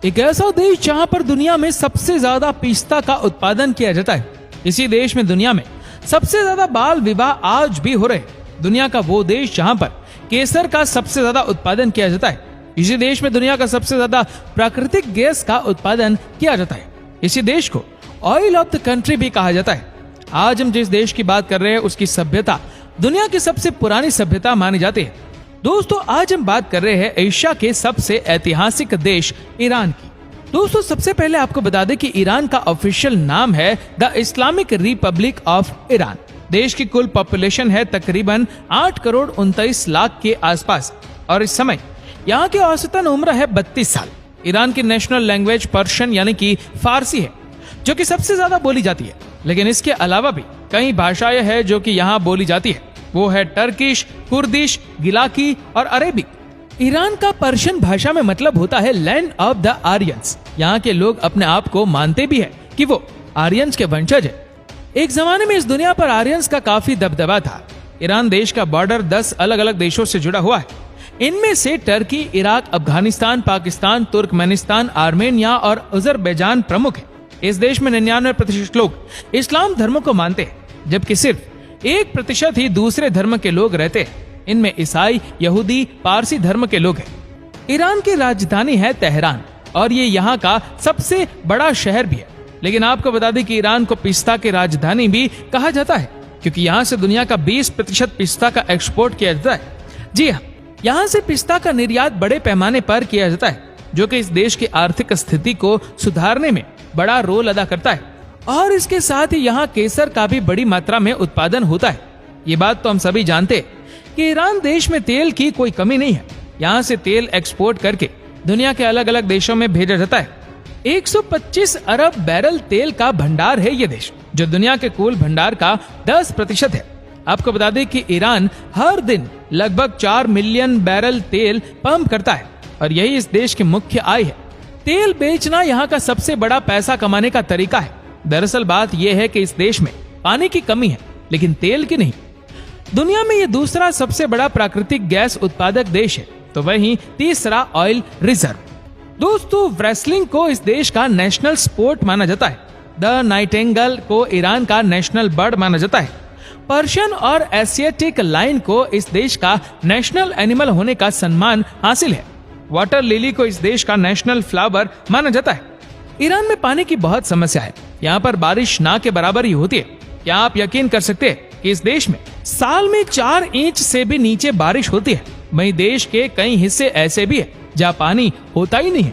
एक ऐसा देश जहां पर दुनिया में सबसे ज्यादा पिस्ता का उत्पादन किया जाता है। इसी देश में दुनिया में सबसे ज्यादा बाल विवाह आज भी हो रहे। दुनिया का वो देश जहां पर केसर का सबसे ज्यादा उत्पादन किया जाता है। इसी देश में दुनिया का सबसे ज्यादा प्राकृतिक गैस का उत्पादन किया जाता है। इसी देश को ऑयल ऑफ द कंट्री भी कहा जाता है। आज हम जिस देश की बात कर रहे हैं उसकी सभ्यता दुनिया की सबसे पुरानी सभ्यता मानी जाती है। दोस्तों, आज हम बात कर रहे हैं एशिया के सबसे ऐतिहासिक देश ईरान की। दोस्तों, सबसे पहले आपको बता दें कि ईरान का ऑफिशियल नाम है the Islamic Republic of Iran. देश की कुल पॉपुलेशन है तकरीबन 8 करोड़ 29 लाख के आसपास और इस समय यहाँ की औसतन उम्र है 32 साल। ईरान की नेशनल लैंग्वेज पर्शियन यानी कि फारसी है, जो कि सबसे ज्यादा बोली जाती है। लेकिन इसके अलावा भी कई भाषाएं हैं जो कि यहाँ बोली जाती है। वो है टर्किश, कुर्दिश, गिलाकी और अरेबिक। ईरान का पर्शियन भाषा में मतलब होता है लैंड ऑफ द आर्यंस। यहाँ के लोग अपने आप को मानते भी है कि वो आर्यंस के वंशज है। एक जमाने में इस दुनिया पर आर्यंस का काफी दबदबा था। ईरान देश का बॉर्डर 10 अलग अलग देशों से जुड़ा हुआ है। इनमें से Turkey, Iraq, Afghanistan, Pakistan, Turkmenistan, Armenia और अजरबैजान प्रमुख है। इस देश में 99% लोग इस्लाम धर्म को मानते हैं, जबकि सिर्फ 1% ही दूसरे धर्म के लोग रहते हैं। इनमें ईसाई, यहूदी, पारसी धर्म के लोग हैं। ईरान की राजधानी है तेहरान और ये यहाँ का सबसे बड़ा शहर भी है। लेकिन आपको बता दें कि ईरान को पिस्ता की राजधानी भी कहा जाता है, क्योंकि यहाँ से दुनिया का 20% पिस्ता का एक्सपोर्ट किया जाता है। जी हाँ, यहाँ से पिस्ता का निर्यात बड़े पैमाने पर किया जाता है, जो कि इस देश की आर्थिक स्थिति को सुधारने में बड़ा रोल अदा करता है। और इसके साथ ही यहाँ केसर का भी बड़ी मात्रा में उत्पादन होता है। ये बात तो हम सभी जानते हैं कि ईरान देश में तेल की कोई कमी नहीं है। यहाँ से तेल एक्सपोर्ट करके दुनिया के अलग अलग देशों में भेजा जाता है। 125 अरब बैरल तेल का भंडार है ये देश, जो दुनिया के कुल भंडार का 10% है। आपको बता दें कि ईरान हर दिन लगभग 4 मिलियन बैरल तेल पंप करता है और यही इस देश की मुख्य आय है। तेल बेचना यहाँ का सबसे बड़ा पैसा कमाने का तरीका है। दरअसल बात यह है कि इस देश में पानी की कमी है, लेकिन तेल की नहीं। दुनिया में ये दूसरा सबसे बड़ा प्राकृतिक गैस उत्पादक देश है, तो वहीं तीसरा ऑयल रिजर्व। दोस्तों, रेसलिंग को इस देश का नेशनल स्पोर्ट माना जाता है। द नाइटिंगेल को ईरान का नेशनल बर्ड माना जाता है। पर्शियन और एशियाटिक लाइन को इस देश का नेशनल एनिमल होने का सम्मान हासिल है। वाटर लिली को इस देश का नेशनल फ्लावर माना जाता है। ईरान में पानी की बहुत समस्या है। यहाँ पर बारिश ना के बराबर ही होती है। क्या आप यकीन कर सकते हैं कि इस देश में साल में 4 इंच से भी नीचे बारिश होती है। वहीं देश के कई हिस्से ऐसे भी है जहाँ पानी होता ही नहीं है।